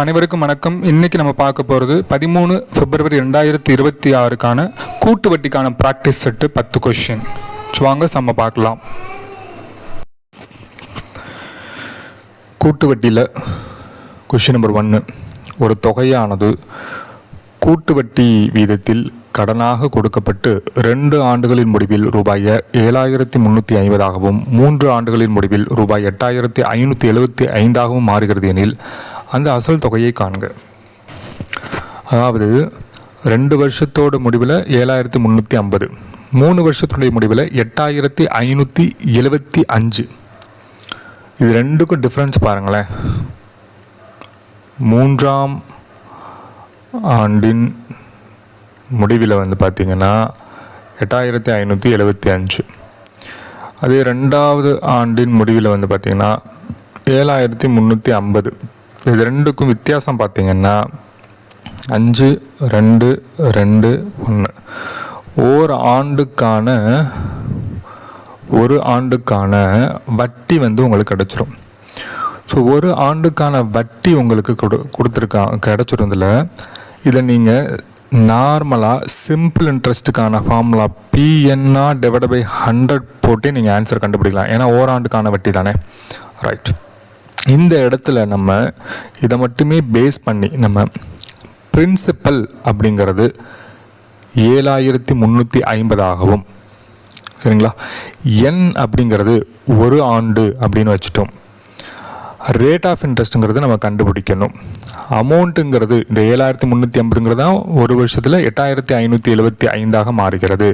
அனைவருக்கும் வணக்கம். இன்னைக்கு நம்ம பார்க்க போகிறது 13 பிப்ரவரி 2026க்கான கூட்டு வட்டிக்கான ப்ராக்டிஸ் செட்டு 10 கொஷின். வாங்க நம்ம பார்க்கலாம். கூட்டு வட்டியில் கொஷின் நம்பர் 1, ஒரு தொகையானது கூட்டு வட்டி வீதத்தில் கடனாக கொடுக்கப்பட்டு 2 ஆண்டுகளின் முடிவில் ரூபாய் 7,350ஆகவும் 3 ஆண்டுகளின் முடிவில் ரூபாய் 8,575ஆகவும் மாறுகிறது எனில் அந்த அசல் தொகையை காண்க. அதாவது 2 வருஷத்தோட முடிவில் 7,350, 3 வருஷத்துடைய முடிவில் 8,575. இது ரெண்டுக்கும் டிஃப்ரென்ஸ் பாருங்களேன். 3ஆம் ஆண்டின் முடிவில் பார்த்திங்கன்னா 8,575, அதே 2வது ஆண்டின் முடிவில் பார்த்திங்கன்னா 7,350. இது ரெண்டுக்கும் வித்தியாசம் பார்த்திங்கன்னா 5, 2, 2, 1. ஒரு ஆண்டுக்கான வட்டி உங்களுக்கு கிடச்சிரும். ஸோ ஒரு ஆண்டுக்கான வட்டி உங்களுக்கு கிடச்சிருந்ததில் இதை நீங்கள் நார்மலாக சிம்பிள் இன்ட்ரெஸ்ட்டுக்கான ஃபார்முலா PNR/100 போட்டு நீங்கள் ஆன்சர் கண்டுபிடிக்கலாம். ஏன்னா ஓராண்டுக்கான வட்டி தானே, ரைட். இந்த இடத்துல நம்ம இதை மட்டுமே பேஸ் பண்ணி நம்ம பிரின்சிபல் அப்படிங்கிறது 7,350ஆகவும், சரிங்களா, N அப்படிங்கிறது ஒரு ஆண்டு அப்படின்னு வச்சுட்டோம். ரேட் ஆஃப் இன்ட்ரெஸ்ட்டுங்கிறது நம்ம கண்டுபிடிக்கணும். அமௌண்ட்டுங்கிறது இந்த 7,350ங்கிறது தான் ஒரு வருஷத்தில் 8,575ஆக மாறுகிறது.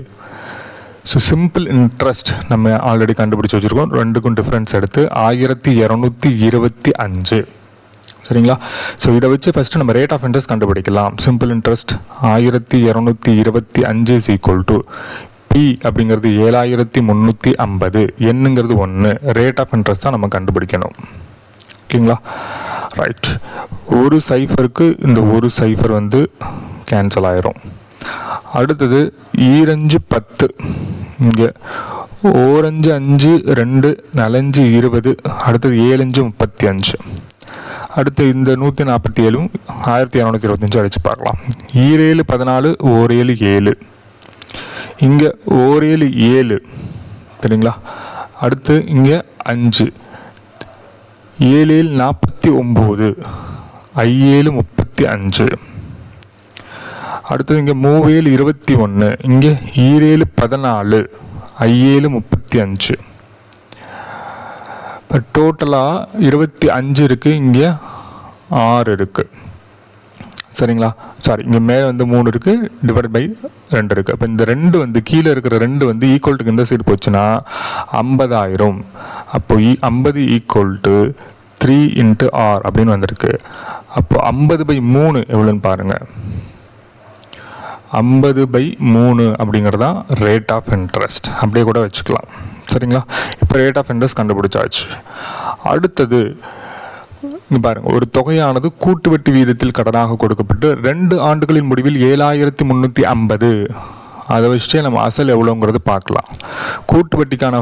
ஸோ சிம்பிள் இன்ட்ரெஸ்ட் நம்ம ஆல்ரெடி கண்டுபிடிச்சி வச்சுருக்கோம். ரெண்டுக்கும் டிஃப்ரென்ஸ் எடுத்து 1,225, சரிங்களா. ஸோ இதை வச்சு ஃபஸ்ட்டு நம்ம ரேட் ஆஃப் இன்ட்ரெஸ்ட் கண்டுபிடிக்கலாம். Simple interest 1,225 is equal to P அப்படிங்கிறது 7,350, என்னங்கிறது 1. ரேட் ஆஃப் இன்ட்ரெஸ்ட் தான் நம்ம கண்டுபிடிக்கணும். ஓகேங்களா, ரைட். ஒரு சைஃபருக்கு இந்த ஒரு சைஃபர் கேன்சல் ஆயிரும். அடுத்தது 2×10, இங்கே 4×5 2, 4×5 20, அடுத்தது 7×35. அடுத்து இந்த 147 1,225 அடித்து பார்க்கலாம். 7 14, 1 7, இங்கே 1 7, சரிங்களா. அடுத்து இங்கே 5, 7 49, 5 35. அடுத்தது இங்கே 3 21, இங்கே 7 14, 5 35. இப்போ டோட்டலாக 25 இருக்குது, இங்கே 6 இருக்குது, சரிங்களா. சாரி, இங்கே மேலே 3 இருக்குது, டிவைட் பை 2 இருக்குது. அப்போ இந்த 2 கீழே இருக்கிற 2 ஈக்குவல் டு இந்த சைடு போச்சுன்னா 50,000. அப்போ 50 ஈக்குவல் டு 3 × R அப்படின்னு வந்திருக்கு. அப்போ 50/3 எவ்வளோன்னு பாருங்கள். 50/3 அப்படிங்கிறது தான் ரேட் ஆஃப் இன்ட்ரெஸ்ட். அப்படியே கூட வச்சுக்கலாம், சரிங்களா. இப்போ ரேட் ஆஃப் இன்ட்ரெஸ்ட் கண்டுபிடிச்சாச்சு. அடுத்தது இங்கே பாருங்கள், ஒரு தொகையானது கூட்டு வட்டி வீதத்தில் கடனாக கொடுக்கப்பட்டு 2 ஆண்டுகளின் முடிவில் 7,350. அதை வச்சுட்டே நம்ம அசல் எவ்வளோங்கிறது பார்க்கலாம். கூட்டு வட்டிக்கான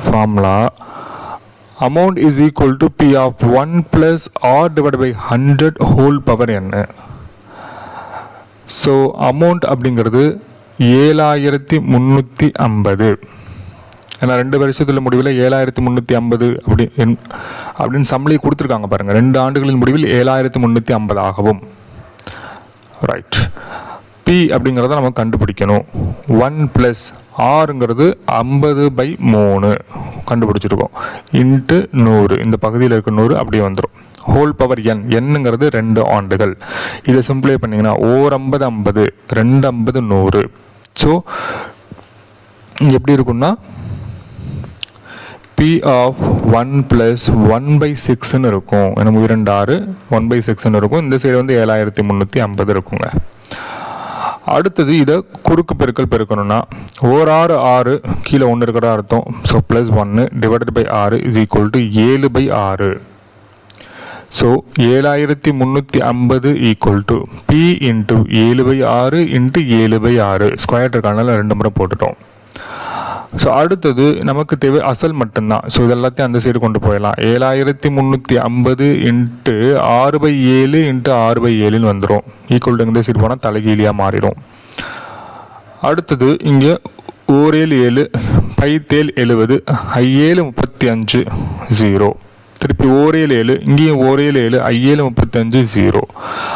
formula amount is equal to P of 1 plus R divided by 100 whole power n. So amount அப்படிங்கிறது 7,350. ஏன்னா 2 வருஷத்தில் முடிவில் 7,350 அப்படின்னு சம்பளி கொடுத்துருக்காங்க பாருங்கள். 2 ஆண்டுகளின் முடிவில் 7,350 ஆகவும், ரைட். P அப்படிங்கிறத நம்ம கண்டுபிடிக்கணும். 1 + Rங்கிறது 50/3 கண்டுபிடிச்சிருக்கோம். இன்ட்டு 100, இந்த பகுதியில் இருக்க 100 அப்படியே வந்துடும். ஹோல் பவர் N, என்னங்கிறது 2 ஆண்டுகள். இதை சிம்பிளை பண்ணிங்கன்னா 150 50, 250 100. ஸோ எப்படி இருக்குன்னா P of 1 + 1/6 இருக்கும். ஏன்னா 2 6, 1/6 இருக்கும். இந்த சைடு 7,350 இருக்குங்க. அடுத்தது இதை குறுக்கு பெருக்கல் பெருக்கணும்னா 1 6 கீழே 1 இருக்கிற அர்த்தம். So +1 divided by 6 is equal to 7/6. So 7,350 equal to P × 7/6 × 7/6. Square இருக்கனால 2 முறை போட்டுட்டோம். ஸோ அடுத்தது நமக்கு தேவை அசல் மட்டும்தான். ஸோ இதெல்லாத்தையும் அந்த சைடு கொண்டு போயிடலாம். 7350 இன்ட்டு 6/7 இன்ட்டு 6/7 வந்துடும். ஈக்குவல் டு இந்த சைடு போனால் தலைகீழியாக மாறிடும். அடுத்தது இங்கே 1 7 5 70 7 35 0. திருப்பி 1 7 இங்கேயும் 1 7 7 35 0.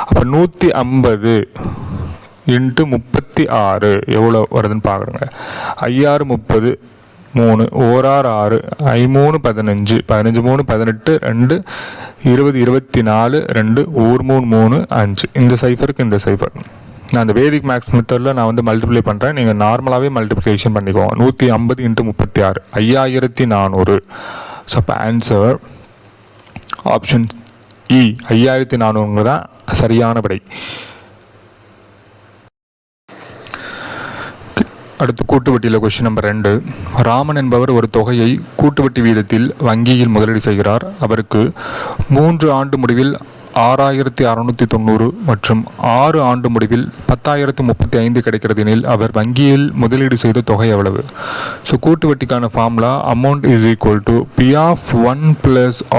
அப்போ 150 இன்ட்டு 36 எவ்வளோ வருதுன்னு பார்க்குறேங்க. 5 30 3 1 6 5 15 15 3 18 2 20 24 2 1 3 3 5. இந்த சைஃபருக்கு இந்த சைஃபர் நான் அந்த வேதிக் மேக்ஸ் மெத்தடில் நான் வந்து மல்டிப்ளை பண்ணுறேன். நீங்கள் நார்மலாகவே மல்டிப்ளிகேஷன் பண்ணிக்கோங்க. 150 இன்ட்டு 36 5400. ஸோ அப்போ ஆன்சர் ஆப்ஷன் இ 5400 தான் சரியான விடை. அடுத்து கூட்டு வட்டியில் கொஸ்டின் நம்பர் 2. ராமன் என்பவர் ஒரு தொகையை கூட்டு வட்டி வீதத்தில் வங்கியில் முதலீடு செய்கிறார். அவருக்கு 3 ஆண்டு முடிவில் 6690 மற்றும் 6 ஆண்டு முடிவில் 10035 கிடைக்கிறது எனில் அவர் வங்கியில் முதலீடு செய்த தொகை எவ்வளவு? ஸோ கூட்டு வட்டிக்கான formula amount is equal to P of 1 +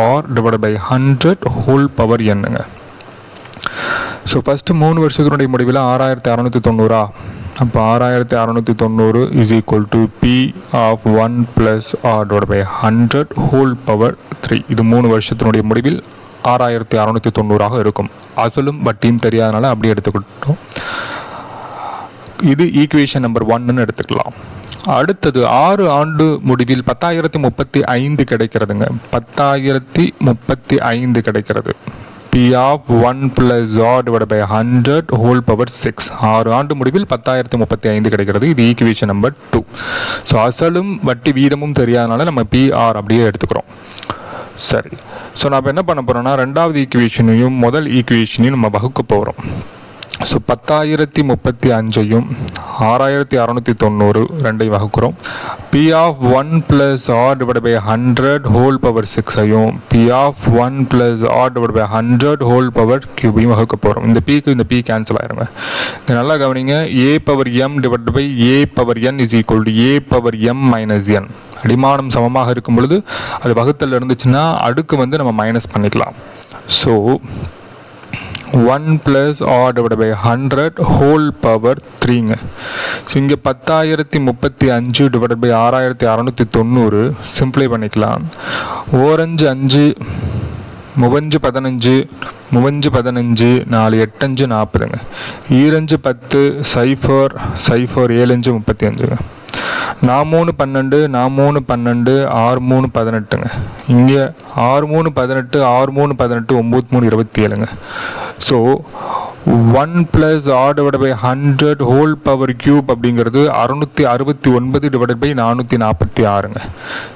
r divide by 100 whole power என்னங்க. ஸோ ஃபஸ்ட்டு 3 வருஷத்தினுடைய முடிவில் 6690. அப்போ 6690 is equal to P of 1 + r divide by 100 whole power 3. இது 3 வருஷத்தினுடைய முடிவில் 6690 இருக்கும். அசலும் வட்டியும் தெரியாதனால அப்படியே எடுத்துக்கிட்டோம். இது ஈக்குவேஷன் நம்பர் 1ன்னு எடுத்துக்கலாம். அடுத்தது 6 ஆண்டு முடிவில் 10035 கிடைக்கிறதுங்க. 10035 கிடைக்கிறது. P of 1 + r divide by 100 whole power 6. 6 ஆண்டு முடிவில் 10035 கிடைக்கிறது. இது ஈக்குவேஷன் நம்பர் 2. ஸோ அசலும் வட்டி வீதமும் தெரியாதனால நம்ம பிஆர் அப்படியே எடுத்துக்கிறோம். சரி, ஸோ நம்ம என்ன பண்ண போகிறோம்னா ரெண்டாவது ஈக்குவேஷனையும் முதல் ஈக்குவேஷனையும் நம்ம வகுக்க போகிறோம். ஸோ 10035ஐயும் 6690 ரெண்டையும் வகுக்கிறோம். P of 1 + r divide by 100 whole power 6ஐயும் P of 1 + r divide by 100 whole power கியூபையும் வகுக்க போகிறோம். இந்த பிக்கு இந்த பி கேன்சல் ஆயிருங்க. இது நல்லா கவனிங்க. a power m divide by a power n is equal to a power m minus n. அடிமானம் சமமாக இருக்கும் பொழுது அது வகுத்தல் இருந்துச்சுன்னா அடுக்கு வந்து நம்ம மைனஸ் பண்ணிக்கலாம். So 1 + r divide by 100 whole power 3ங்க. ஸோ இங்கே 10035 டிவைட் பை 6690 சிம்பிளை பண்ணிக்கலாம். ஓரஞ்சு 5 முவஞ்சு 15 முவஞ்சு 15 4 8 5 40ங்க. ஈரஞ்சு 10 0 0 7 35ங்க. 4 3 12 4 3 12 6 3 18ங்க. இங்கே 6 3 18 6 3 18 9 3 27ங்க. So 1 + r divide by 100 whole power cube அப்படிங்கிறது 669 டிவைட் பை 446ங்க.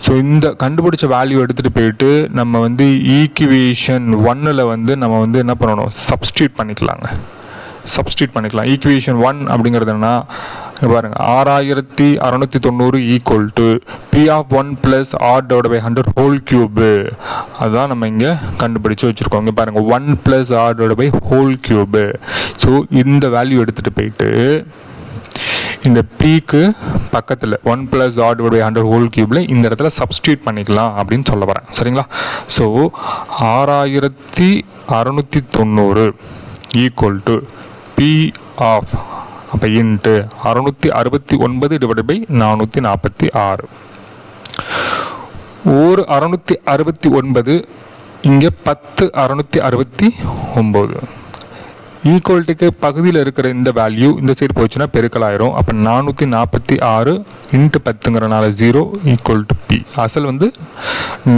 ஸோ இந்த கண்டுபிடிச்ச வேல்யூ எடுத்துகிட்டு போயிட்டு நம்ம வந்து ஈக்குவேஷன் 1ல் வந்து நம்ம வந்து என்ன பண்ணணும், சப்ஸ்டியூட் பண்ணிக்கலாங்க. ஈக்குவேஷன் 1 அப்படிங்கிறது என்னன்னா பாருங்க, 6690 equal to P of 1 + r divide by 100 whole cube. அதுதான் நம்ம இங்கே கண்டுபிடிச்சு வச்சுருக்கோம். இங்கே பாருங்கள் 1 + r divide by whole cube. So இந்த வேல்யூ எடுத்துகிட்டு போயிட்டு இந்த பிக்கு பக்கத்தில் 1 + r டிவைட் பை 100 ஹோல் கியூபில் இந்த இடத்துல சப்ஸ்டியூட் பண்ணிக்கலாம் அப்படின்னு சொல்ல வரேன். சரிங்களா? So 6690 equal to P of அப்போ இன்ட்டு 669 டிவைட் பை 446. ஒரு 669 இங்கே 10 669 ஈக்குவல்ட்டுக்கு பகுதியில் இருக்கிற இந்த வேல்யூ இந்த சைடு போச்சுன்னா பெருக்கலாயிரும். அப்போ 446 இன்ட்டு 10ங்கிறனால 0 ஈக்குவல் டு பி. அசல் வந்து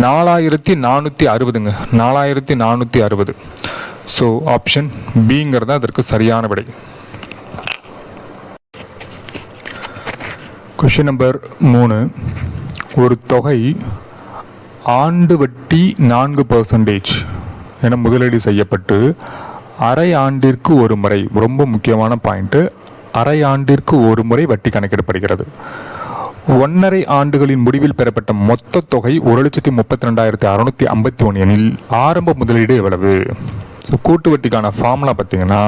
4460ங்க. 4460. ஸோ ஆப்ஷன் பிங்கிறது அதற்கு சரியான விடை. Question number 3. ஒரு தொகை ஆண்டு வட்டி 4% என முதலீடு செய்யப்பட்டு அரை ஆண்டிற்கு ஒரு முறை, ரொம்ப முக்கியமான பாயிண்ட்டு, அரை ஆண்டிற்கு ஒரு முறை வட்டி கணக்கிடப்படுகிறது. 1.5 ஆண்டுகளின் முடிவில் பெறப்பட்ட மொத்த தொகை 1,32,651 எனில் ஆரம்ப முதலீடு எவ்வளவு? ஸோ கூட்டு வட்டிக்கான ஃபார்முலா பார்த்தீங்கன்னா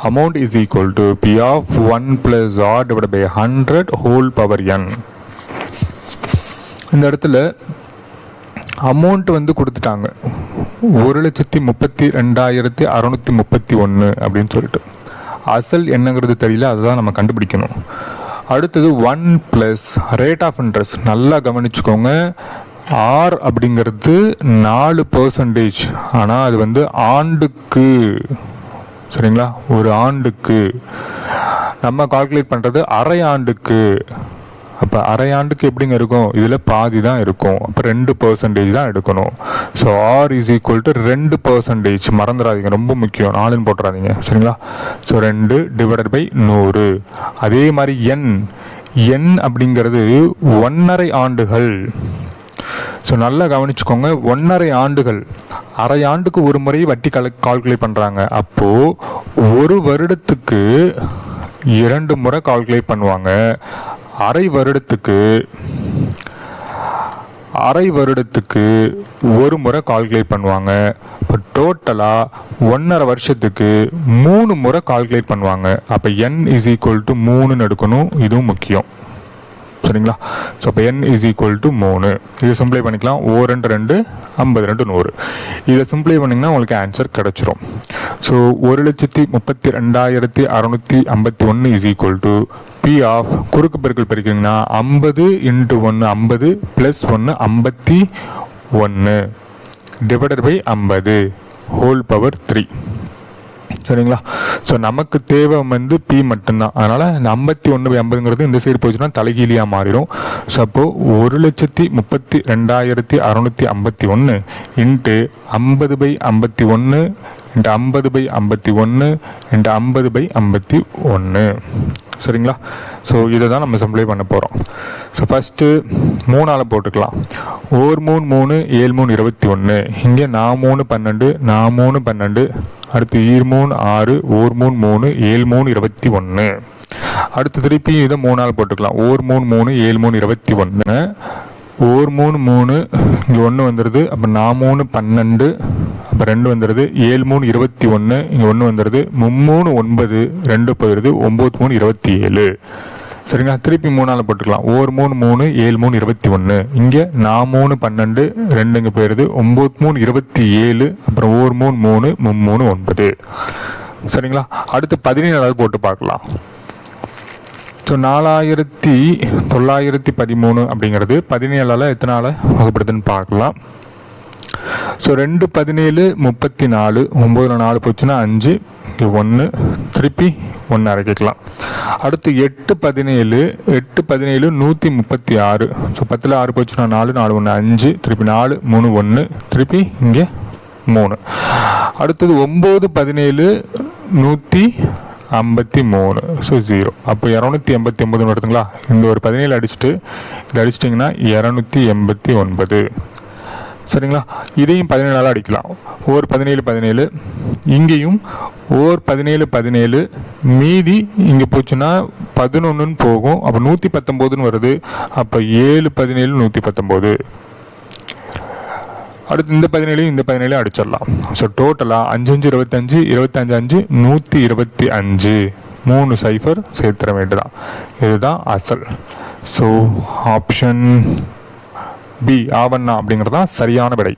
amount is equal to P of 1 + r divide by 100 whole power n. இந்த இடத்துல அமௌண்ட் வந்து கொடுத்துட்டாங்க 1,32,631 அப்படின்னு சொல்லிட்டு. அசல் என்னங்கிறது தெரியல, அதுதான் நம்ம கண்டுபிடிக்கணும். அடுத்தது 1 ப்ளஸ் ரேட் ஆஃப் இன்ட்ரெஸ்ட். நல்லா கவனிச்சுக்கோங்க, ஆர் அப்படிங்கிறது 4%. ஆனால் அது வந்து ஆண்டுக்கு, சரிங்களா, ஒரு ஆண்டுக்கு. நம்ம கால்குலேட் பண்ணுறது அரை ஆண்டுக்கு. அப்போ அரை ஆண்டுக்கு எப்படிங்க இருக்கும், இதில் பாதி தான் இருக்கும். அப்போ 2% தான் எடுக்கணும். So R is equal to 2%. மறந்துடாதீங்க, ரொம்ப முக்கியம், 4ன்னு போட்டுறாதீங்க, சரிங்களா. So 2 divided by 100. அதே மாதிரி என் அப்படிங்கிறது 1.5 ஆண்டுகள். ஸோ நல்லா கவனிச்சுக்கோங்க, 1.5 ஆண்டுகள். அரை ஆண்டுக்கு ஒரு முறை வட்டி கால்குலேட் பண்ணுறாங்க. அப்போது ஒரு வருடத்துக்கு 2 முறை கால்குலேட் பண்ணுவாங்க. அரை வருடத்துக்கு ஒரு முறை கால்குலேட் பண்ணுவாங்க. இப்போ டோட்டலாக 1.5 வருஷத்துக்கு 3 முறை கால்குலேட் பண்ணுவாங்க. அப்போ n இஸ் ஈக்குவல் டு 3ன்னு எடுக்கணும். இதுவும் முக்கியம், சரிங்களா. ஸோ அப்போ n இஸ் ஈக்குவல் டு 3. இதை சிம்பிளை பண்ணிக்கலாம். 2 2 52 100. இதை சிம்பிளை பண்ணிங்கன்னா உங்களுக்கு ஆன்சர் கிடச்சிரும். So 1,32,651 is equal to P of, குறுக்கு பெருக்கல் பிரிக்கிறீங்கன்னா 50 × 1 50 + 1 51 டிவைடட் பை 50 ஹோல் பவர் 3, சரிங்களா. ஸோ நமக்கு தேவை வந்து பி மட்டும்தான். அதனால் இந்த 51/50ங்கிறது இந்த சைடு போச்சுன்னா தலைகீழியாக மாறிடும். ஸோ அப்போது 1,32,651 இன்ட்டு 50/51 இன்ட்டு 50/51 இன்ட்டு 50/51, சரிங்களா. ஸோ இதை தான் நம்ம சிம்பிளை பண்ண போகிறோம். ஸோ ஃபஸ்ட்டு 3ஆல் போட்டுக்கலாம். 1 3 3 7 3 21. இங்கே 4 3 12 4 3 12. அடுத்து 2 3 6 1 3 3 7 3 21. அடுத்து திருப்பி இதை 3ஆல் போட்டுக்கலாம். 1 3 3 7 3 21. 1 3 3 இங்கே 1 வந்துடுது. அப்போ 4 3 12. அப்போ 2 வந்துடுது. 7 3 21. இங்கே 1 வந்துடுது. 3 9 2 போயிடுது. 9 3 27, சரிங்களா. திருப்பி 3ஆல் போட்டுக்கலாம். 1 3 3 7 3 21. இங்கே 4 3 12 2 இங்கே போயிடுது. 9 3 27. அப்புறம் 1 3 3 3 9, சரிங்களா. அடுத்து 17ஆல் போட்டு பார்க்கலாம். ஸோ 4,913 அப்படிங்கிறது 17ஆல் எத்தனால வகுப்படுதுன்னு பார்க்கலாம். ஸோ 2 17 34. 9ல் 4 போச்சுன்னா 5, 1 திருப்பி 1 அரைக்கலாம். அடுத்து 8 17 136. ஸோ 10ல் 6 போச்சுன்னா 4 4 1 5 திருப்பி 4 3 1 திருப்பி இங்கே 3. அடுத்தது 9 17 153. ஸோ 0. அப்போ 289 வருதுங்களா. இந்த ஒரு 17 அடிச்சுட்டு இதை அடிச்சிட்டிங்கன்னா 289, சரிங்களா. இதையும் 17ஆல் அடிக்கலாம். ஓர் 17 17. இங்கேயும் ஓர் 17 17. மீதி இங்கே போச்சுன்னா 11ன்னு போகும். அப்போ 119ன்னு வருது. அப்போ 7 17 119. அடுத்து இந்த 17 இந்த 17 அடிச்சிடலாம். ஸோ டோட்டலாக 5 5 25 25 5 125. 3 சைஃபர் சேர்த்துற வேண்டியதான். இதுதான் அசல். ஸோ ஆப்ஷன் பி ஆவண்ணா அப்படிங்கிறது தான் சரியான விடை.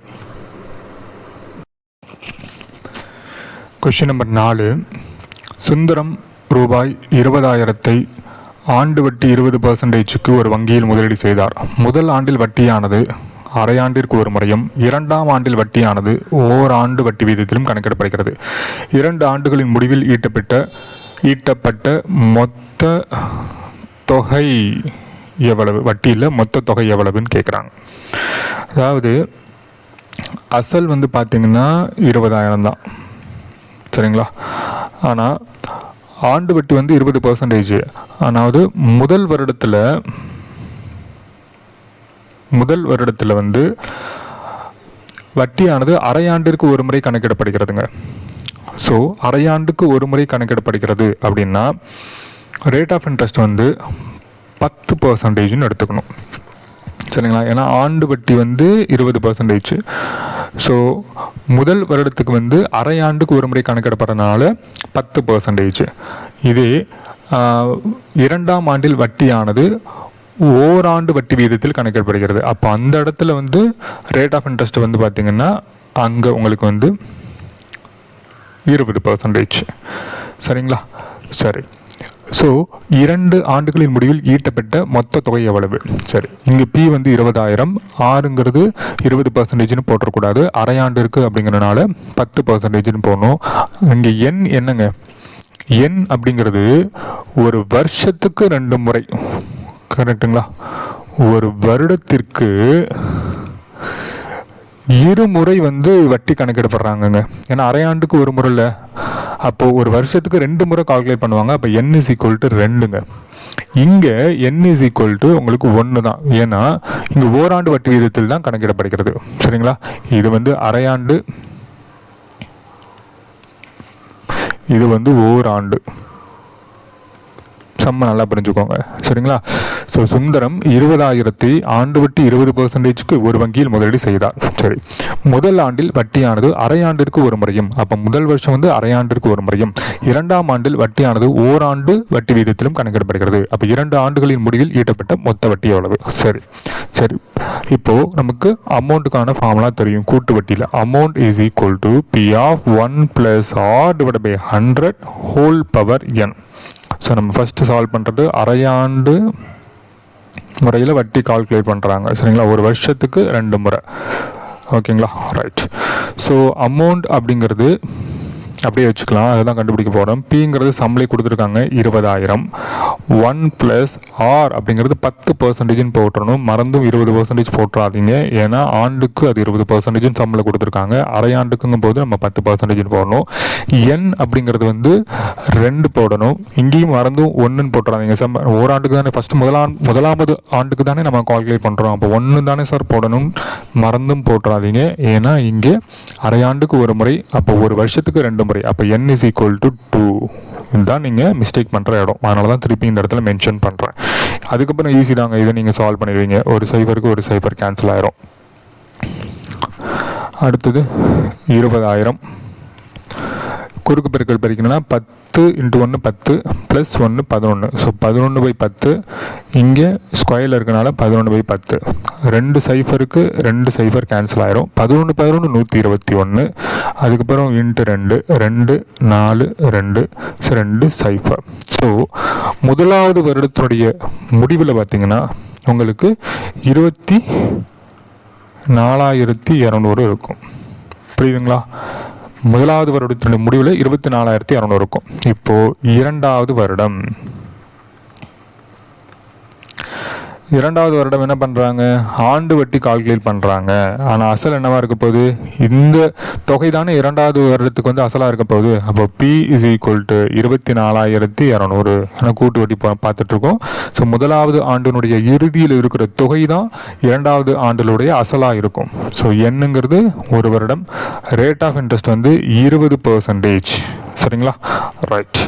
Question number 4. சுந்தரம் ரூபாய் 20,000 ஆண்டு வட்டி 20%க்கு ஒரு வங்கியில் முதலீடு செய்தார். முதல் ஆண்டில் வட்டியானது அரை ஆண்டிற்கு ஒரு முறையும் 2ஆம் ஆண்டில் வட்டியானது ஓராண்டு வட்டி வீதத்திலும் கணக்கிடப்படுகிறது. 2 ஆண்டுகளின் முடிவில் ஈட்டப்பட்ட மொத்த தொகை எவ்வளவு, வட்டியில் மொத்த தொகை எவ்வளவுன்னு கேட்குறாங்க. அதாவது அசல் வந்து பார்த்திங்கன்னா 20,000 தான், சரிங்களா. ஆனால் ஆண்டு வட்டி வந்து 20%. அதாவது முதல் வருடத்தில் வந்து வட்டியானது அரையாண்டிற்கு ஒரு முறை கணக்கிடப்படுகிறதுங்க. ஸோ அரையாண்டுக்கு ஒரு முறை கணக்கிடப்படுகிறது அப்படின்னா ரேட் ஆஃப் இன்ட்ரெஸ்ட் வந்து 10%ன்னு எடுத்துக்கணும், சரிங்களா. ஏன்னா ஆண்டு வட்டி வந்து 20%. ஸோ முதல் வருடத்துக்கு வந்து அரையாண்டுக்கு ஒரு முறை கணக்கிடப்படுறதுனால 10%. இதே 2ஆம் ஆண்டில் வட்டியானது ஓராண்டு வட்டி விகிதத்தில் கணக்கிடப்படுகிறது. அப்போ அந்த இடத்துல வந்து ரேட் ஆஃப் இன்ட்ரெஸ்ட் வந்து பார்த்திங்கன்னா அங்கே உங்களுக்கு வந்து 20%. சரிங்களா? சரி. ஸோ 2 ஆண்டுகளின் முடிவில் ஈட்டப்பட்ட மொத்த தொகை எவ்வளவு? சரி, இங்கே பி வந்து 20,000, ஆறுங்கிறது 20%ன்னு போட்டக்கூடாது, அரையாண்டு இருக்குது அப்படிங்கிறனால 10%ன்னு போடணும். இங்கே எண் என்னங்க? எண் அப்படிங்கிறது ஒரு வருஷத்துக்கு 2 முறை, கரெக்டுங்களா? ஒரு வருடத்திற்கு 2 முறை வந்து வட்டி கணக்கிடப்படுறாங்கங்க. ஏன்னா அரையாண்டுக்கு ஒரு முறை இல்லை, அப்போது ஒரு வருஷத்துக்கு 2 முறை கால்குலேட் பண்ணுவாங்க. அப்போ n = 2ங்க. இங்கே n = உங்களுக்கு 1 தான். ஏன்னா இங்கே ஓராண்டு வட்டி விகிதத்தில் தான் கணக்கிடப்படுகிறது. சரிங்களா? இது வந்து அரையாண்டு, இது வந்து ஓராண்டு. சம்ம நல்லா புரிஞ்சுக்கோங்க. சரிங்களா? ஸோ சுந்தரம் 20,000 ஆண்டு வட்டி 20%க்கு ஒரு வங்கியில் முதலீடு செய்தார். சரி, முதல் ஆண்டில் வட்டியானது அரையாண்டிற்கு ஒரு முறையும், அப்போ முதல் வருஷம் வந்து அரையாண்டிற்கு ஒரு முறையும், 2ஆம் ஆண்டில் வட்டியானது ஓராண்டு வட்டி வீதத்திலும் கணக்கிடப்படுகிறது. அப்போ 2 ஆண்டுகளின் முடிவில் ஈட்டப்பட்ட மொத்த வட்டி எவ்வளவு? சரி சரி, இப்போ நமக்கு அமௌண்ட்டுக்கான ஃபார்முலா தெரியும். கூட்டு வட்டியில் amount = P of 1 + R/100 whole power n. So நம்ம ஃபஸ்ட்டு சால்வ் பண்ணுறது அரையாண்டு முறையில் வட்டி கால்குலேட் பண்ணுறாங்க. சரிங்களா? ஒரு வருஷத்துக்கு 2 முறை. ஓகேங்களா? ரைட். ஸோ அமௌண்ட் அப்படிங்கிறது அப்படியே வச்சுக்கலாம், அதுதான் கண்டுபிடிக்க போகிறோம். பிங்கிறது சம்பளை கொடுத்துருக்காங்க 20,000, 1 + R அப்படிங்கிறது 10%ன்னு போட்டுறணும். மறந்தும் 20% போட்டுறாதீங்க, ஏன்னா ஆண்டுக்கு அது 20% சம்பளம் கொடுத்துருக்காங்க. அரையாண்டுக்குங்கும் போது நம்ம 10%ன்னு போடணும். என் அப்படிங்கிறது வந்து 2 போடணும். இங்கேயும் மறந்தும் 1ன்னு போட்டுறாதீங்க. ஓராண்டுக்கு தானே ஃபஸ்ட்டு முதலாவது ஆண்டுக்கு தானே நம்ம கால்குலேட் பண்ணுறோம். அப்போ 1 தானே சார் போடணும், மறந்தும் போட்டுறாதீங்க. ஏன்னா இங்கே அரையாண்டுக்கு ஒரு முறை, அப்போ ஒரு வருஷத்துக்கு 2 முறை. அப்போ n = 2. இதுதான் நீங்கள் மிஸ்டேக் பண்ணுற இடம். அதனால தான் திருப்பி இந்த இடத்துல மென்ஷன் பண்ணுறேன். அதுக்கப்புறம் ஈஸி தாங்க, இதை நீங்கள் சால்வ் பண்ணிடுவீங்க. ஒரு 0க்கு ஒரு 0 கேன்சல் ஆயிரும். அடுத்தது 20,000 குறுக்கு பெருக்கல் பிரிக்கணும்னா 10 × 1 10 + 1 11. ஸோ 11/10 இங்கே ஸ்கொயரில் இருக்கனால 11/10. 2 0க்கு 2 0 கேன்சல் ஆயிரும். 11 11 121. அதுக்கப்புறம் × 2 4 2 2 0. ஸோ முதலாவது வருடத்துடைய முடிவில் பார்த்தீங்கன்னா உங்களுக்கு 24,200 இருக்கும். புரியுதுங்களா? முதலாவது வருடத்தினுடைய முடிவில் 24,200 இருக்கும். இப்போது இரண்டாவது வருடம் என்ன பண்ணுறாங்க? ஆண்டு வட்டி கால்குலேட் பண்ணுறாங்க. ஆனால் அசல் என்னவா இருக்க போகுது? இந்த தொகை தானே இரண்டாவது வருடத்துக்கு வந்து அசலாக இருக்க போகுது. அப்போ P = 24,200. ஆனால் கூட்டு வட்டி பார்த்துட்ருக்கோம். ஸோ முதலாவது ஆண்டினுடைய இறுதியில் இருக்கிற தொகை தான் இரண்டாவது ஆண்டினுடைய அசலாக இருக்கும். ஸோ என்னங்கிறது ஒரு வருடம். ரேட் ஆஃப் இன்ட்ரெஸ்ட் வந்து 20%. சரிங்களா? Right.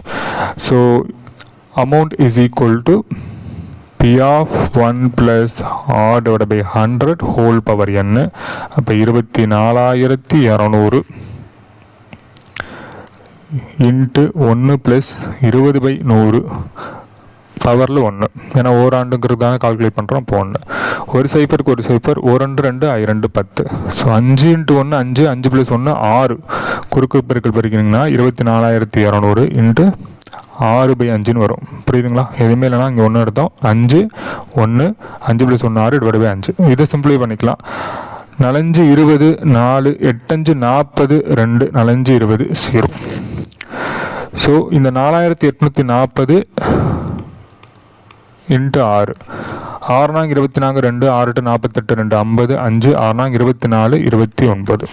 So amount = P of 1 + R/100 whole power n. அப்போ 24,200 × 1 + 20/100 பவரில் 1. ஏன்னா ஓராண்டுங்கிறது தானே கால்குலேட் பண்ணுறோம். இப்போ 1 ஒரு 0க்கு ஒரு 0, 1 2 2 10. ஸோ 5 × 1 5, 5 + 1 6. குறுக்கு பெருக்கல் பெருக்கினீங்கன்னா 24,200 × 6/5ன்னு வரும். புரியுதுங்களா? எதுவுமே இல்லைனா இங்கே 1 எடுத்தோம். 5 1 5 + 1 6 / 5. இதை சிம்பிளை பண்ணிக்கலாம். 4 20 4 8 40 2 4 20 0. ஸோ இந்த 4,840 × 6. 6 24 2 6 48 2 50 5 6 24 29.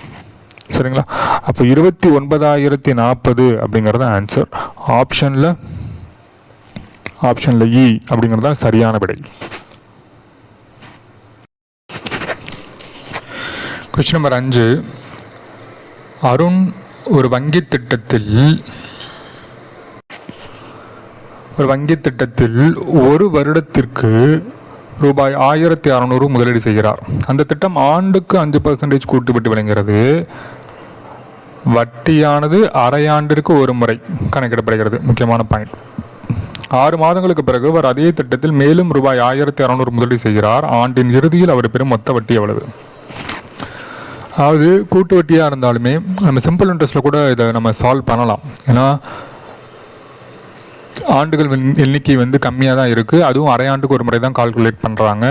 சரிங்களா? அப்போ 29,040 அப்படிங்கிறது ஆன்சர். ஆப்ஷனில் இ அப்படிங்கிறது தான் சரியான விடை. Question number 5. அருண் ஒரு வங்கி திட்டத்தில் ஒரு வருடத்திற்கு ரூபாய் 1,600 முதலீடு செய்கிறார். அந்த திட்டம் ஆண்டுக்கு 5% கூட்டுப்பட்டு வழங்குகிறது. வட்டியானது அரையாண்டிற்கு ஒரு முறை கணக்கிடப்படுகிறது. முக்கியமான பாயிண்ட். 6 மாதங்களுக்கு பிறகு அவர் அதே திட்டத்தில் மேலும் ரூபாய் 1600 முதலீடு செய்கிறார். ஆண்டின் இறுதியில் அவர் பெறும் மொத்த வட்டி எவ்வளவு? அதாவது கூட்டு வட்டியாக இருந்தாலுமே நம்ம சிம்பிள் இன்ட்ரெஸ்ட்டில் கூட இதை நம்ம சால்வ் பண்ணலாம். ஏன்னா ஆண்டுகள் எண்ணிக்கை வந்து கம்மியாக தான் இருக்குது. அதுவும் அரை ஆண்டுக்கு ஒரு முறை தான் கால்குலேட் பண்ணுறாங்க.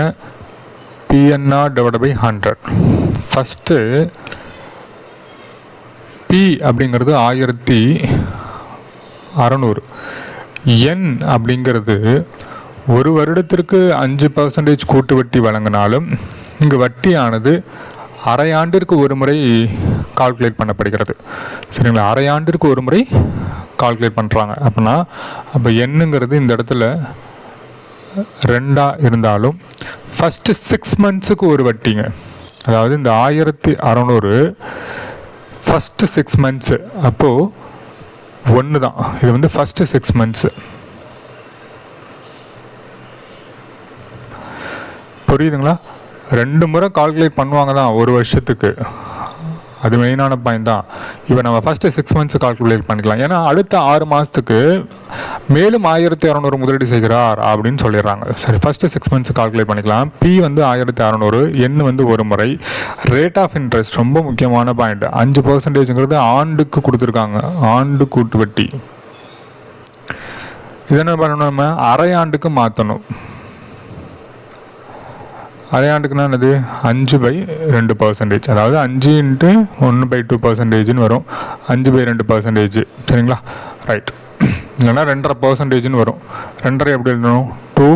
PNR / 100. ஃபஸ்ட்டு P அப்படிங்கிறது 1600. N அப்படிங்கிறது ஒரு வருடத்திற்கு 5% கூட்டு வட்டி வழங்கினாலும் இங்கு வட்டியானது அரை ஆண்டிற்கு ஒரு முறை கால்குலேட் பண்ணப்படுகிறது. சரிங்களா? அரை ஆண்டிற்கு ஒரு முறை கால்குலேட் பண்ணுறாங்க. அப்படின்னா அப்போ என்னங்கிறது இந்த இடத்துல 2 இருந்தாலும் ஃபஸ்ட்டு 6 மந்த்ஸுக்கு ஒரு வட்டிங்க. அதாவது இந்த 1600 ஃபஸ்ட்டு 6 மந்த்ஸு, அப்போது 1 தான். இது வந்து ஃபஸ்ட்டு 6 மந்த்ஸு. புரியுதுங்களா? 2 முறை கால்குலேட் பண்ணுவாங்க தான் ஒரு வருஷத்துக்கு. அது மெயினான பாயிண்ட் தான். இப்போ நம்ம ஃபஸ்ட்டு 6 மந்த்ஸ் கால்குலேட் பண்ணிக்கலாம். ஏன்னா அடுத்த 6 மாதத்துக்கு மேலும் 1600 முதலீடு செய்கிறார் அப்படின்னு சொல்லிடுறாங்க. சரி, ஃபஸ்ட்டு 6 மந்த்ஸ் கால்குலேட் பண்ணிக்கலாம். P வந்து 1600, N வந்து ஒரு முறை. ரேட் ஆஃப் இன்ட்ரெஸ்ட் ரொம்ப முக்கியமான பாயிண்ட். 5%ங்கிறது ஆண்டுக்கு கொடுத்துருக்காங்க. ஆண்டு கூட்டு வட்டி. இதை என்ன பண்ணணும்? நம்ம அரை ஆண்டுக்கு மாற்றணும். அரை ஆண்டுக்குன்னா என்னது? 5/2%. அதாவது 5 × 1/2% வரும். 5/2%. சரிங்களா? ரைட். இல்லைன்னா 2.5% வரும். 2.5 எப்படி எழுதணும்? 2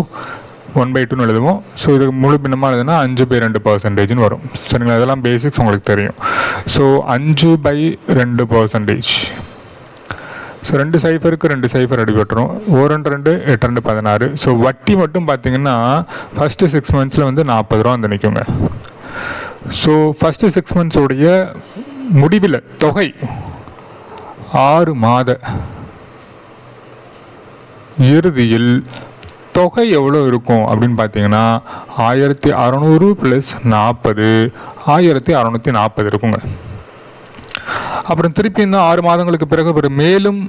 1/2 எழுதுவோம். ஸோ இதுக்கு முழு பின்னமாக எழுதுனா 5/2% வரும். சரிங்களா? இதெல்லாம் பேசிக்ஸ் உங்களுக்கு தெரியும். ஸோ 5/2%. ஸோ 2 சைஃபருக்கு 2 சைஃபர் அடிபட்டுரும். 2 8 16. ஸோ வட்டி மட்டும் பார்த்தீங்கன்னா ஃபஸ்ட்டு 6 மந்த்ஸில் வந்து 40 ரூபா வந்து நிற்குங்க. ஸோ ஃபஸ்ட்டு 6 மந்த்ஸோடைய முடிவில் தொகை 6 மாத இறுதியில் தொகை எவ்வளோ இருக்கும் அப்படின்னு பார்த்தீங்கன்னா 1600 + 40 1640 இருக்குங்க. அப்புறம் திருப்பி இந்த 6 மாதங்களுக்கு பிறகு ஒரு மேலும்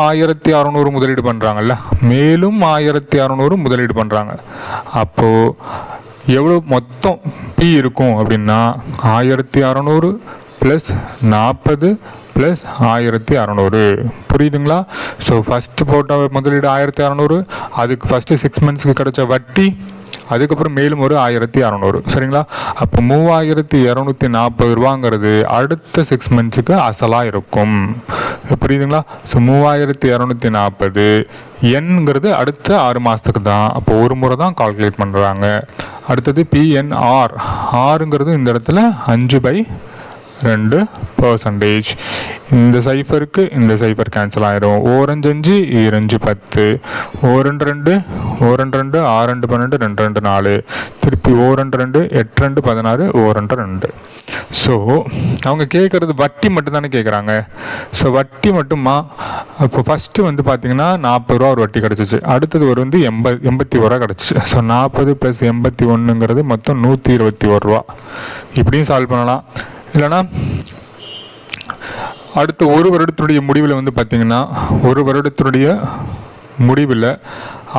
1600 முதலீடு பண்ணுறாங்கல்ல, மேலும் 1600 முதலீடு பண்ணுறாங்க. அப்போது எவ்வளோ மொத்தம் P இருக்கும் அப்படின்னா 1600 + 40 + 1600. புரியுதுங்களா? ஸோ ஃபஸ்ட்டு போட்ட முதலீடு 1600, அதுக்கு ஃபஸ்ட்டு 6 மந்த்ஸ்க்கு கிடைச்ச வட்டி, அதுக்கப்புறம் மேலும் ஒரு 1600. சரிங்களா? அப்போ 3240 ரூபாங்கிறது அடுத்த 6 மந்த்ஸுக்கு அசலாக இருக்கும். புரியுதுங்களா? ஸோ 3240. என்கிறது அடுத்த 6 மாதத்துக்கு தான். அப்போ ஒரு முறை தான் கால்குலேட் பண்ணுறாங்க. அடுத்தது PNR. ஆறுங்கிறது இந்த இடத்துல 5/2%. இந்த சைஃபருக்கு இந்த சைஃபர் கேன்சல் ஆயிரும். 5 5 2 10. 2 2 2 6 2 12 2 4. திருப்பி 2 2 8 2 16 2. ஸோ அவங்க கேட்குறது வட்டி மட்டும் தானே கேட்குறாங்க. ஸோ வட்டி மட்டுமா? அப்போ ஃபஸ்ட்டு வந்து பார்த்தீங்கன்னா 40 ரூபா ஒரு வட்டி கிடச்சிச்சு. அடுத்தது ஒரு வந்து 81 ரூபா கிடச்சிச்சு. ஸோ 40 + 81ங்கிறது மொத்தம் 121 ரூபா. இப்படியும் சால்வ் பண்ணலாம். இல்லைனா அடுத்த ஒரு வருடத்துடைய முடிவில் வந்து பார்த்திங்கன்னா ஒரு வருடத்துடைய முடிவில்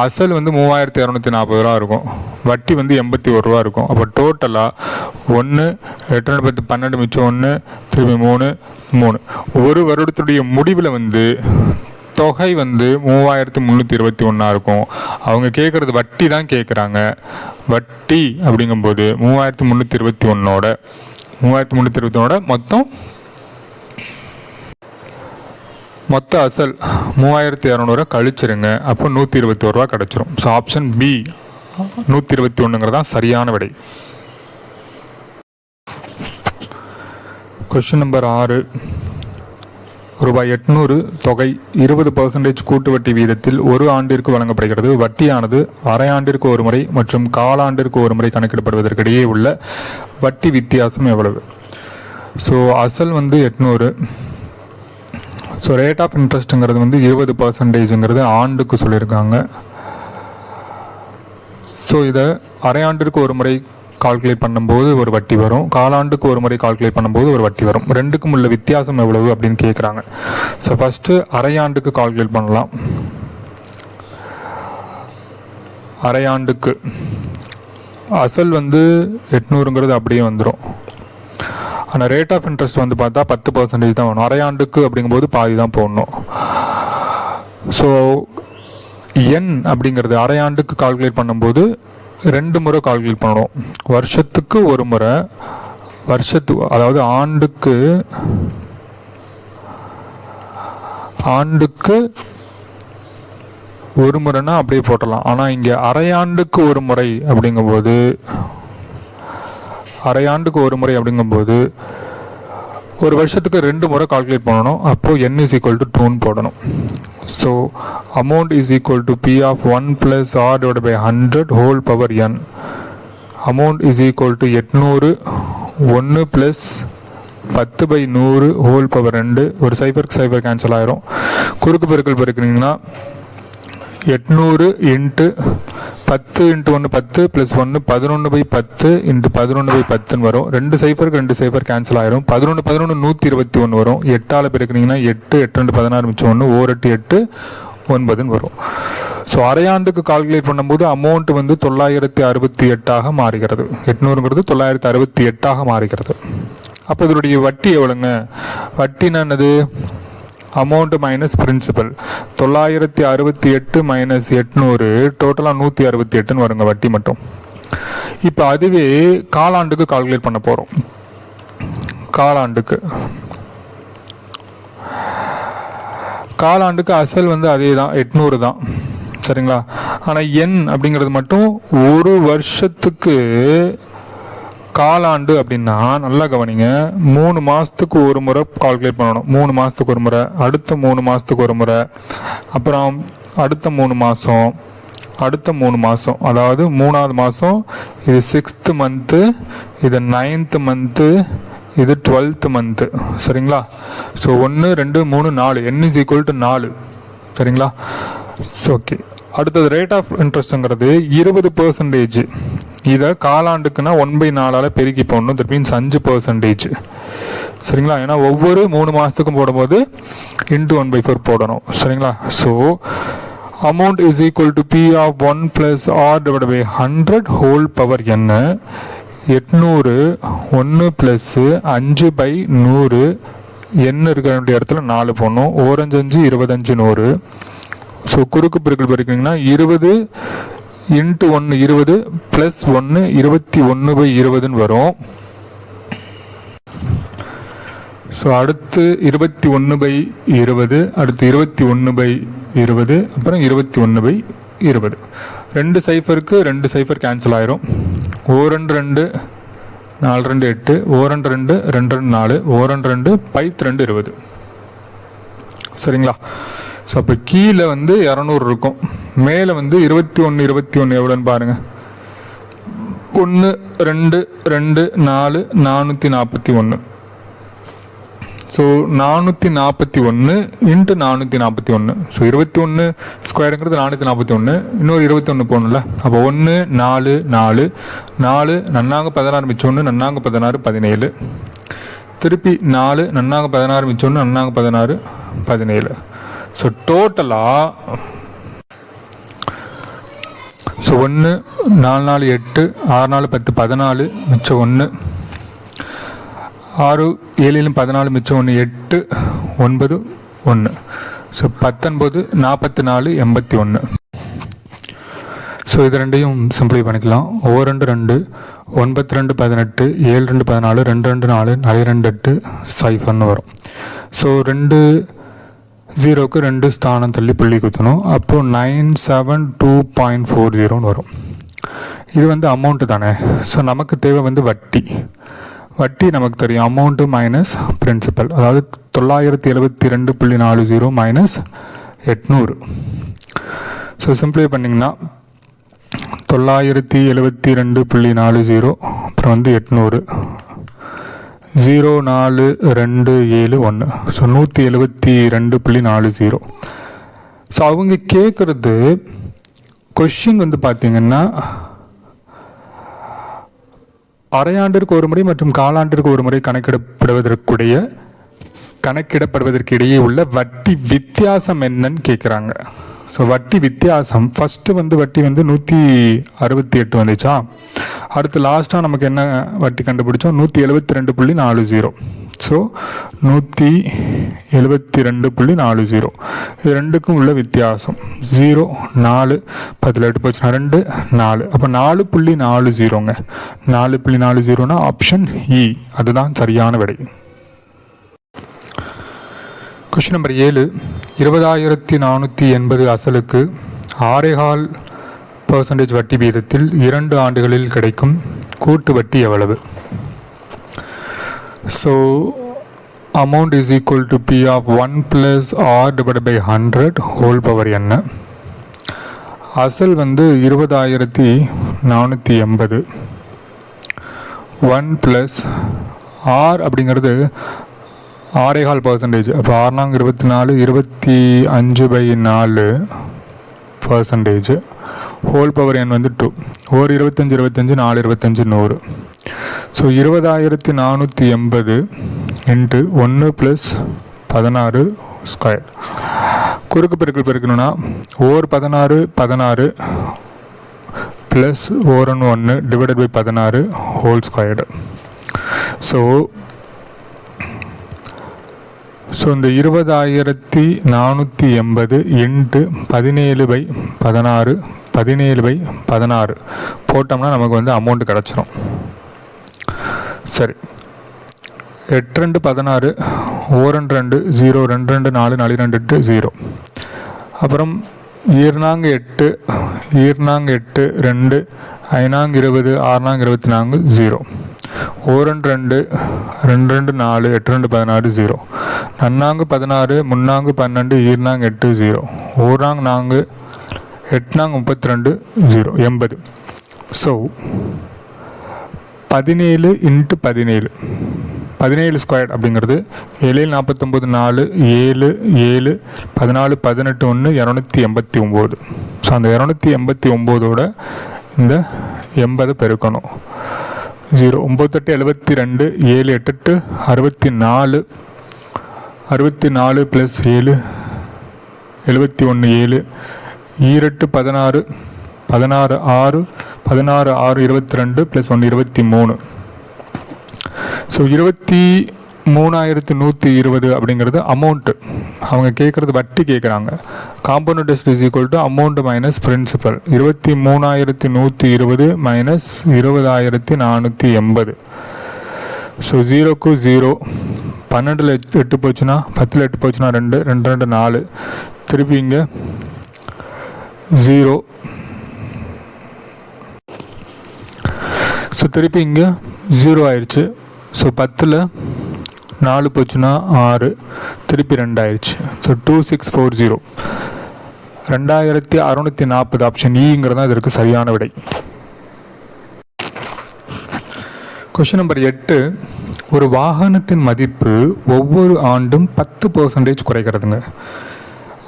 அசல் வந்து 3240 ரூபா இருக்கும். வட்டி வந்து 81 ரூபா இருக்கும். அப்போ டோட்டலாக 1 8 10 12 மிச்சம் 1 திருப்பி 3 3. ஒரு வருடத்துடைய முடிவில் வந்து தொகை வந்து 3321 இருக்கும். அவங்க கேட்குறது வட்டி தான் கேட்குறாங்க. வட்டி அப்படிங்கும்போது 3321 மொத்த அசல் 3200 கழிச்சிருங்க. அப்போ 121 ரூபா கிடச்சிரும். ஸோ ஆப்ஷன் பி 121ங்கிறதான் சரியான விடை. Question number 6. ரூபாய் 800 தொகை 20% கூட்டு வட்டி வீதத்தில் ஒரு ஆண்டிற்கு வழங்கப்படுகிறது. வட்டியானது அரை ஆண்டிற்கு ஒரு முறை மற்றும் காலாண்டிற்கு ஒரு முறை கணக்கிடப்படுவதற்கிடையே உள்ள வட்டி வித்தியாசம் எவ்வளவு? ஸோ அசல் வந்து 800. ஸோ ரேட் ஆஃப் இன்ட்ரெஸ்ட்டுங்கிறது வந்து 20%ங்கிறது ஆண்டுக்கு சொல்லியிருக்காங்க. ஸோ இதை அரை ஆண்டிற்கு ஒரு முறை கால்குலேட் பண்ணும்போது ஒரு வட்டி வரும், காலாண்டுக்கு ஒரு முறை கால்குலேட் பண்ணும்போது ஒரு வட்டி வரும். ரெண்டுக்கும் உள்ள வித்தியாசம் எவ்வளவு அப்படின்னு கேட்குறாங்க. ஸோ ஃபஸ்ட்டு அரை ஆண்டுக்கு கால்குலேட் பண்ணலாம். அரையாண்டுக்கு அசல் வந்து 800ங்கிறது அப்படியே வந்துடும். ஆனால் ரேட் ஆஃப் இன்ட்ரெஸ்ட் வந்து பார்த்தா 10% தான் வேணும். அரையாண்டுக்கு அப்படிங்கும்போது பாதி தான் போடணும். ஸோ என் அப்படிங்கிறது அரையாண்டுக்கு கால்குலேட் பண்ணும்போது 2 முறை கால்குலேட் பண்ணணும். வருஷத்துக்கு ஒரு முறை, அதாவது ஆண்டுக்கு ஒரு முறைன்னா அப்படியே போட்டலாம். ஆனால் இங்கே அரையாண்டுக்கு ஒரு முறை அப்படிங்கும்போது ஒரு வருஷத்துக்கு 2 முறை கால்குலேட் பண்ணணும். அப்போது n = 2 போடணும். So amount is equal to P of 1 plus R divided by 100 whole power n. amount is equal to 800 1 plus 10/100 whole power 2. ஒரு சைபருக்கு கேன்சல் ஆயிரும். குறுக்கு பெருக்கல் பெருக்கினீங்கன்னா 800 × 10 × 1 10 + 1 11/10 × 11/10 வரும். 2 சைபருக்கு கேன்சல் ஆயிரும். 11 121 வரும். 8ஆல் பெருக்கினீங்கன்னா 8 8 2 16 மிச்சம் 1 1 8 8 9 வரும். ஸோ அரையாண்டுக்கு கால்குலேட் பண்ணும்போது அமௌண்ட் வந்து 968 மாறுகிறது. 800ங்கிறது 968 மாறுகிறது. அப்போ இதனுடைய வட்டி எவ்வளோங்க? வட்டினா என்னது? Amount minus principal. 968 - 800 டோட்டலாக 168 வருங்க வட்டி மட்டும். இப்போ அதுவே காலாண்டுக்கு கால்குலேட் பண்ண போகிறோம். காலாண்டுக்கு அசல் வந்து அதே தான், 800 தான், சரிங்களா? ஆனால் என் அப்படிங்கிறது மட்டும் ஒரு வருஷத்துக்கு காலாண்டு அப்படின்னா நல்லா கவனிங்க. 3 மாதத்துக்கு ஒரு முறை கால்குலேட் பண்ணணும். 3 மாதத்துக்கு ஒரு முறை, அடுத்த 3 மாதத்துக்கு ஒரு முறை, அப்புறம் அடுத்த 3 மாதம், அடுத்த 3 மாதம், அதாவது 3ஆவது மாதம் இது 6th மந்த்து, இது 9th மந்த்து, இது 12th மந்த்து, சரிங்களா? ஸோ 1 2 3 4 n = 4, சரிங்களா? ஓகே. அடுத்தது ரேட் ஆஃப் இன்ட்ரெஸ்ட்டுங்கிறது 20%. இதை காலாண்டுக்குன்னா 1/4 பெருக்கி போடணும். தட் மீன்ஸ் 5%, சரிங்களா? ஏன்னா ஒவ்வொரு 3 மாதத்துக்கும் போடும்போது × 1/4 போடணும், சரிங்களா? So amount is equal to P of 1 plus R divided by 100 whole power n. 800 1 plus 5/100 n இருக்கிற வேண்டிய இடத்துல 4 போடணும். 4 5 25 100. ஸோ குறுக்கு பெருக்கல் பெருக்கிங்கன்னா 20 × 1 20 + 1 21/20 வரும். ஸோ அடுத்து 21/20, அடுத்து 21/20, அப்புறம் 21/20. 2 சைஃபருக்கு 2 சைஃபர் கேன்சல் ஆயிரும். 2 2 4 2 8, 2 2 2 4, 2 2 2 20, சரிங்களா? ஸோ அப்போ கீழே வந்து 200 இருக்கும், மேலே வந்து 21 21 எவ்வளோன்னு பாருங்கள். 1 2 2 4 441. ஸோ 441 × 441. ஸோ 21 ஸ்கொயருங்கிறது 441. இன்னொரு 21 போகணும்ல. அப்போ 1 4 4 4 நன்னாங்க 16 மிச்சம் 1 நன்னாங்க 16 17. திருப்பி 4 நன்னாங்க 16 மிச்சம் 1 நன்னாங்க 16 17. ஸோ டோட்டலாக 1 4 4 8 6 4 10 14 மிச்சம் 1 6 7 14 மிச்சம் 1 8 9 1. ஸோ 19 44 81. ஸோ இது ரெண்டையும் சிம்பிளை பண்ணிக்கலாம். 2 2 92 18 7 2 14 2 2 4 4 2 8 0 வரும். ஸோ 2 0க்கு 2 ஸ்தானம் தள்ளி புள்ளி குத்தணும். அப்போது 972.40 வரும். இது வந்து அமௌண்ட்டு தானே. ஸோ நமக்கு தேவை வந்து வட்டி நமக்கு தெரியும். அமௌண்ட்டு மைனஸ் பிரின்சிபல், அதாவது 972.40 மைனஸ் 800. ஸோ சிம்பிளை பண்ணிங்கன்னா 972.40 அப்புறம் வந்து 800 04271. ஸோ 172.40. ஸோ அவங்க கேட்குறது கொஷின் வந்து பார்த்தீங்கன்னா அரையாண்டிற்கு ஒரு முறை மற்றும் காலாண்டிற்கு ஒரு முறை கணக்கிடப்படுவதற்கிடையே உள்ள வட்டி வித்தியாசம் என்னன்னு கேட்குறாங்க. ஸோ வட்டி வித்தியாசம் ஃபஸ்ட்டு வட்டி 168 வந்துச்சா, அடுத்து லாஸ்ட்டாக நமக்கு என்ன வட்டி கண்டுபிடிச்சோம், 172.40. ஸோ 172.40 இது ரெண்டுக்கும் உள்ள வித்தியாசம் 0 4 10 8 போச்சுன்னா 2 4, அப்போ 4.40ங்க. 4.40னா ஆப்ஷன் இ, அதுதான் சரியான விடை. கொஸ்டின் நம்பர் 7, 20,480 அசலுக்கு 6.25% வட்டி வீதத்தில் 2 ஆண்டுகளில் கிடைக்கும் கூட்டு வட்டி எவ்வளவு? So amount is equal to P of 1 plus R divided by 100 whole power n. அசல் 20,480, 1 plus R அப்படிங்கிறது 6.25%. அப்போ 6 24, 25/4% ஹோல் பவர் n 2. ஒரு 25 25 4 25 100. So 20,480 into 1 + 16 square. குறுக்கு பெருக்கல் பெருக்கணும்னா ஓர் 16 16 ப்ளஸ் ஓர் 1 divided by 16 whole squared. So இந்த 20,480 இன்ட்டு 17/16 17/16 போட்டோம்னா நமக்கு அமௌண்ட் கிடச்சிரும். சரி, 8 2 16, ஓர் 2 0, 2 2 4 4 2 8 0. அப்புறம் 2 8 8 2, 5 20, 6 24 0. ஓர் 2 2 2 4 8 2 16 0. 4 16, 3 12, 2 8 0. ஓர் 4 8 32 0 80. ஸோ 17 இன்ட்டு 17 17 ஸ்கொயர் அப்படிங்கிறது 7 49 4 7 7 14 18 1 289. ஸோ அந்த 289ஓட இந்த 80 பெருக்கணும். 0 9 8 72, 7 8 8 64 ப்ளஸ் 7 71 7 8 16 16 6 16 6 22 ப்ளஸ் 1 23. ஸோ 23,120 அப்படிங்கிறது அமௌண்ட்டு. அவங்க கேட்குறது வட்டி கேட்குறாங்க. Compound interest is equal to amount minus principal. 23,120 minus 20,480. So 0க்கு 0, 12 8 போச்சுன்னா 10 8 போச்சுன்னா 2 2 2 4, திருப்பி இங்கே 0. ஸோ திருப்பி இங்கே 0 ஆயிடுச்சு. ஸோ 10 4 போச்சுன்னா 6, திருப்பி 2 ஆயிடுச்சு. ஸோ 2640, 2640 ஆப்ஷன் இங்கிறது தான் இதற்கு சரியான விடை. கொஸ்டின் நம்பர் 8, ஒரு வாகனத்தின் மதிப்பு ஒவ்வொரு ஆண்டும் 10% குறைகிறதுங்க.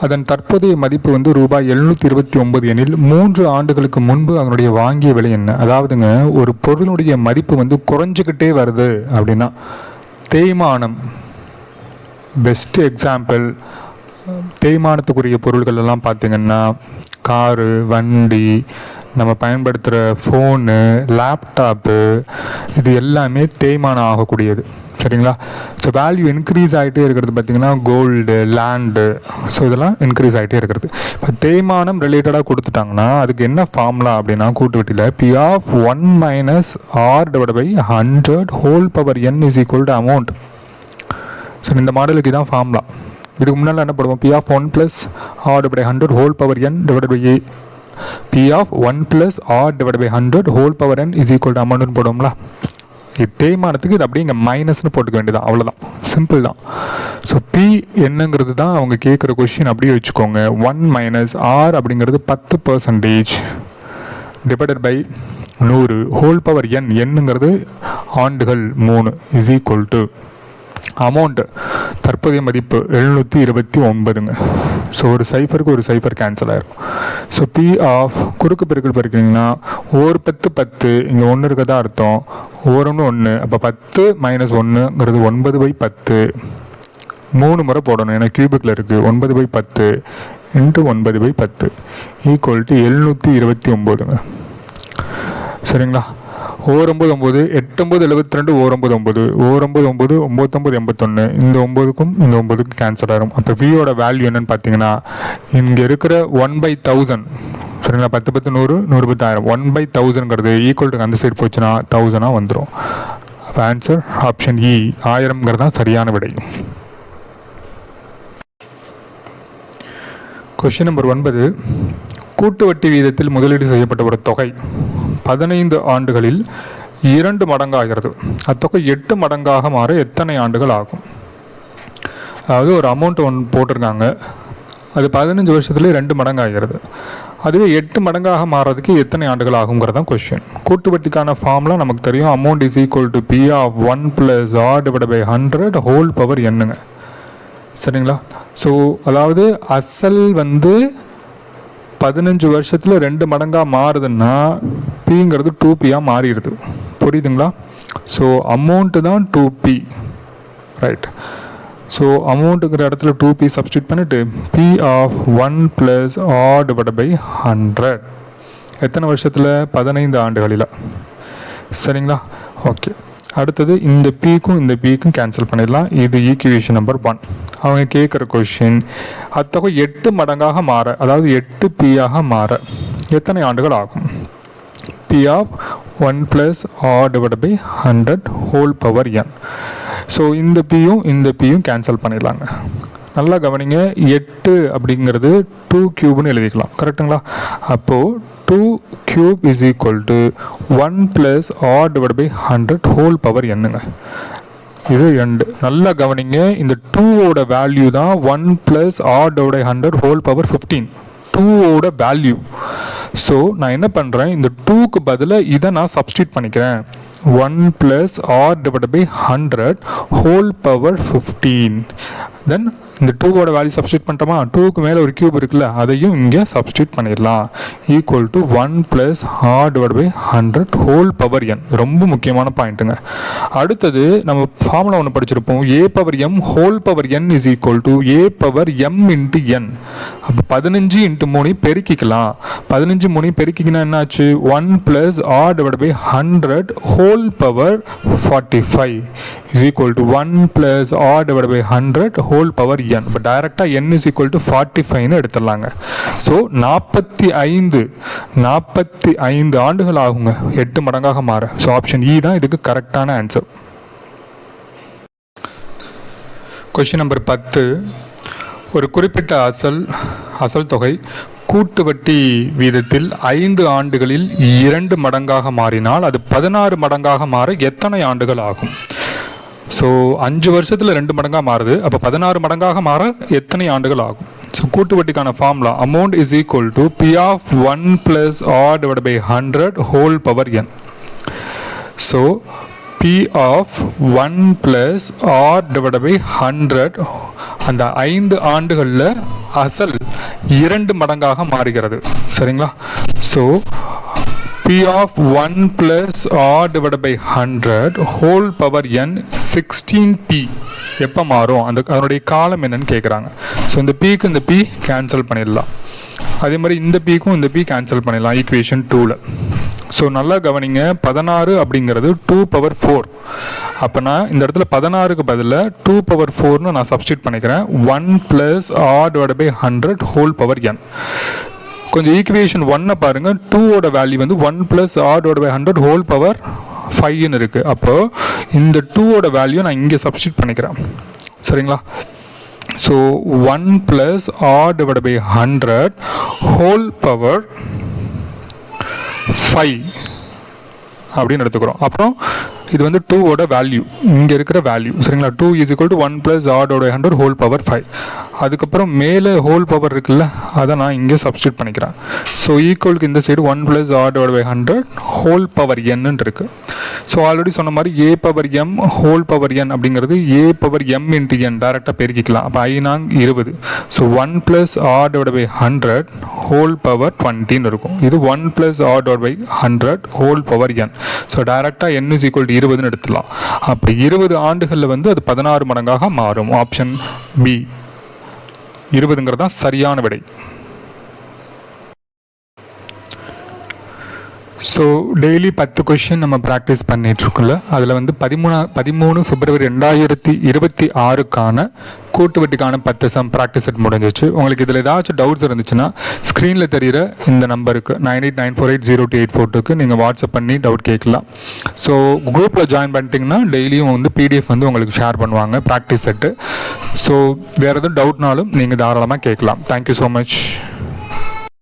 அதன் தற்போதைய மதிப்பு ரூபாய் 729 எனில் 3 ஆண்டுகளுக்கு முன்பு அதனுடைய வாங்கிய விலை என்ன? அதாவதுங்க, ஒரு பொருளுடைய மதிப்பு குறைஞ்சிக்கிட்டே வருது அப்படின்னா தேய்மானம் பெஸ்ட் எக்ஸாம்பிள். தேய்மானத்துக்குரிய பொருள்கள் எல்லாம் பார்த்திங்கன்னா காரு, வண்டி, நம்ம பயன்படுத்துகிற ஃபோனு, லேப்டாப்பு, இது எல்லாமே தேய்மானம் ஆகக்கூடியது. சரிங்களா? ஸோ வேல்யூ இன்க்ரீஸ் ஆகிட்டே இருக்கிறது பார்த்திங்கன்னா கோல்டு, லேண்டு, ஸோ இதெல்லாம் இன்க்ரீஸ் ஆகிட்டே இருக்கிறது. இப்போ தேய்மானம் ரிலேட்டடாக கொடுத்துட்டாங்கன்னா அதுக்கு என்ன ஃபார்முலா அப்படின்னா கூட்டுவட்டியில் P of 1 minus R divided by 100 whole power n is equal to amount. So இந்த மாடலுக்கு தான் ஃபார்முலா. இதுக்கு முன்னால் என்ன பண்ணுவோம்? P of 1 plus R divided by 100 whole power n divided by P of 1 plus R divided by 100 whole power n is equal to amount போடுவோம்ல. தேய்மானத்துக்கு இது அப்படியே இங்கே மைனஸ்னு போட்டுக்க வேண்டியதான், அவ்வளோதான், சிம்பிள் தான். ஸோ பி என்னங்கிறது தான் அவங்க கேட்குற கொஷின், அப்படியே வச்சுக்கோங்க. 1 minus R அப்படிங்கிறது 10% divided by 100 whole power n, என்னங்கிறது ஆண்டுகள் 3 இஸ் ஈக்குவல் டு அமௌண்ட்டு தற்போதைய மதிப்பு 729ங்க. ஸோ ஒரு சைஃபருக்கு ஒரு சைஃபர் கேன்சல் ஆகிரும். ஸோ பி ஆஃப் குறுக்கு பெருக்கல் பெருக்கிங்கன்னா 1 10 10, இங்கே 1 இருக்கதா அர்த்தம், 1 1, அப்போ 10 மைனஸ் 1ங்கிறது 9/10. 3 முறை போடணும், ஏன்னா கியூபிக்கில் இருக்குது. 9/10 இன்ட்டு 9/10 ஈக்குவல் டு 729ங்க. சரிங்களா? ஓர் 9 9, 8 9 72, ஓர் 9 9, ஓர் 9 9, 9 81, இந்த 9க்கும் இந்த 9க்கும் கேன்சல் ஆகும். அப்போ வியோட வேல்யூ என்னன்னு பார்த்தீங்கன்னா இங்கே இருக்கிற 1/1000, சரிங்களா? 10 10 100, 100 10,000, 1/1000ங்கிறது ஈக்குவல் டு அந்த சைடு போச்சுன்னா 1000 வந்துடும். அப்போ ஆன்சர் ஆப்ஷன் இ 1000ங்கிறது தான் சரியான விடை. கொஸ்டின் நம்பர் 9, கூட்டு வட்டி வீதத்தில் முதலீடு செய்யப்பட்ட ஒரு தொகை 15 ஆண்டுகளில் 2 மடங்காகிறது. அத்தொகை 8 மடங்காக மாற எத்தனை ஆண்டுகள் ஆகும்? அதாவது ஒரு அமௌண்ட் ஒன்று போட்டிருக்காங்க, அது 15 வருஷத்துலேயே 2 மடங்காகிறது. அதுவே 8 மடங்காக மாறதுக்கு எத்தனை ஆண்டுகள் ஆகுங்கிறது தான் கொஸ்டின். கூட்டு வட்டிக்கான ஃபார்ம்லாம் நமக்கு தெரியும். Amount is equal to P of 1 + r/100 whole power என்னங்க. சரிங்களா? ஸோ அதாவது அசல் வந்து 15 வருஷத்தில் 2 மடங்காக மாறுதுன்னா பிங்கிறது 2p மாறிடுது. புரியுதுங்களா? ஸோ அமௌண்ட்டு தான் 2p, ரைட்? ஸோ அமௌண்ட்டுங்கிற இடத்துல 2p சப்ஸ்டியூட் பண்ணிவிட்டு p ஆஃப் 1 + r/100 எத்தனை வருஷத்தில்? 15 ஆண்டுகளில். சரிங்களா? ஓகே. அடுத்தது இந்த பிக்கும் இந்த பிக்கும் கேன்சல் பண்ணிடலாம். இது ஈக்குவேஷன் நம்பர் 1. அவங்க கேட்குற கொஷின் அத்தொகை 8 மடங்காக மாற, அதாவது 8p மாற எத்தனை ஆண்டுகள் ஆகும்? p of 1 + r/100 whole power n. So இந்த பியும் கேன்சல் பண்ணிடலாங்க. நல்லா கவனிங்க, 8 அப்படிங்கிறது 2³ எழுதிக்கலாம். கரெக்டுங்களா? அப்போது 2³ is equal to 1 + r/100 whole power என்னங்க. இது 2. நல்லா கவனிங்க, இந்த 2ஓட வேல்யூ தான் 1 + r/100 ஹோல் பவர் 15. 2ஓட வேல்யூ. ஸோ நான் என்ன பண்ணுறேன், இந்த 2க்கு பதிலாக இதை நான் சப்ஸ்டியூட் பண்ணிக்கிறேன். 1 + r/100 ஹோல் பவர் 15. தென் இந்த 2ஓட வேல்யூ சப்ஸ்டியூட் பண்ணிட்டோமா, 2க்கு மேலே ஒரு கியூப் இருக்குல்ல, அதையும் இங்கே சப்ஸ்டியூட் பண்ணிடலாம். Equal to 1 + r/100 whole power n. ரொம்ப முக்கியமான பாயிண்ட்டுங்க. அடுத்தது நம்ம ஃபார்முலா ஒன்று படிச்சிருப்போம், a/m whole power n is equal to a/m × n. அப்போ 15 × 3 பெருக்கிக்கலாம். 15 3 பெருக்கிக்கினா என்னாச்சு? 1 + r/100 whole power 45 is equal to 1 + r/100 whole power n. இப்போ டைரெக்டாக n இஸ் ஈக்குவல் டு 45ன்னு எடுத்துடலாங்க. ஸோ 45 ஆண்டுகள் ஆகுங்க 8 மடங்காக மாற. ஸோ ஆப்ஷன் இ தான் இதுக்கு கரெக்டான ஆன்சர். கொஸ்டின் நம்பர் 10, ஒரு குறிப்பிட்ட அசல் தொகை கூட்டு வட்டி வீதத்தில் 5 ஆண்டுகளில் 2 மடங்காக மாறினால் அது 16 மடங்காக மாற எத்தனை ஆண்டுகள் ஆகும்? ஸோ 5 வருஷத்தில் 2 மடங்காக மாறுது, அப்போ 16 மடங்காக மாற எத்தனை ஆண்டுகள் ஆகும்? ஸோ கூட்டு வட்டிக்கான formula amount is equal to p of 1 + r/100 whole power n. So p of 1 + r/100 அந்த 5 ஆண்டுகளில் அசல் 2 மடங்காக மாறுகிறது. சரிங்களா? So p of 1 + r/100 whole power n 16p எப்போ மாறும்? அதனுடைய காலம் என்னன்னு கேட்குறாங்க. ஸோ இந்த பிக்கு இந்த p கேன்சல் பண்ணிடலாம். அதே மாதிரி இந்த பிக்கும் இந்த p கேன்சல் பண்ணிடலாம் ஈக்குவேஷன் 2ல். ஸோ நல்லா கவனிங்க, 16 அப்படிங்கிறது 2/4. அப்போ நான் இந்த இடத்துல 16க்கு பதிலாக 2/4ன்னு நான் சப்ஸ்டியூட் பண்ணிக்கிறேன். 1 + r/100 ஹோல் பவர் n. கொஞ்சம் ஈக்குவேஷன் 1 பாருங்கள், 2ஓட வேல்யூ வந்து 1 + r/100 ஹோல் பவர் 5ன்னு இருக்குது. அப்போது இந்த 2ஓட வேல்யூ நான் இங்கே சப்ஸ்டியூட் பண்ணிக்கிறேன். சரிங்களா? ஸோ 1 + r/100 ஹோல் பவர் 5 அப்படின்னு எடுத்துக்கிறோம். அப்புறம் இது வந்து 2ஓட வேல்யூ, இங்கே இருக்கிற வேல்யூ. சரிங்களா? 2 is equal to 1 + r/100 whole power 5. அதுக்கப்புறம் மேலே ஹோல் பவர் இருக்குல்ல, அதை நான் இங்கே சப்ஸ்டியூட் பண்ணிக்கிறேன். ஸோ ஈக்குவலுக்கு இந்த side 1 + r/100 whole power n இருக்குது. ஸோ ஆல்ரெடி சொன்ன மாதிரி a/m ஹோல் பவர் n அப்படிங்கிறது a/m × n டேரெக்டாக பெருக்கிக்கலாம். அப்போ 20. ஸோ 1 + r/100 ஹோல் பவர் 20ன்னு இருக்கும். இது 1 + r/100 whole power n. So டேரெக்டாக n இஸ் ஈக்குவல் டு 20ன்னு எடுத்துக்கலாம். அப்போ 20 ஆண்டுகளில் வந்து அது 16 மடங்காக மாறும். ஆப்ஷன் பி 20ங்கிறது தான் சரியான விடை. ஸோ டெய்லி 10 கொஷின் நம்ம ப்ராக்டிஸ் பண்ணிகிட்ருக்கோம்ல, அதில் வந்து 13 பிப்ரவரி 2026க்கான கூட்டு வட்டிக்கான 10 சம் ப்ராக்டிஸ் செட் முடிஞ்சிச்சு. உங்களுக்கு இதில் ஏதாச்சும் டவுட்ஸ் இருந்துச்சுன்னா ஸ்க்ரீனில் தெரிகிற இந்த நம்பருக்கு 9894802842க்கு நீங்கள் வாட்ஸ்அப் பண்ணி டவுட் கேட்கலாம். ஸோ குரூப்பில் ஜாயின் பண்ணிட்டீங்கன்னா டெய்லியும் வந்து பிடிஎஃப் வந்து உங்களுக்கு ஷேர் பண்ணுவாங்க ப்ராக்டிஸ் செட்டு. ஸோ வேறு எதுவும் டவுட்னாலும் நீங்கள் தாராளமாக கேட்கலாம். Thank you so much.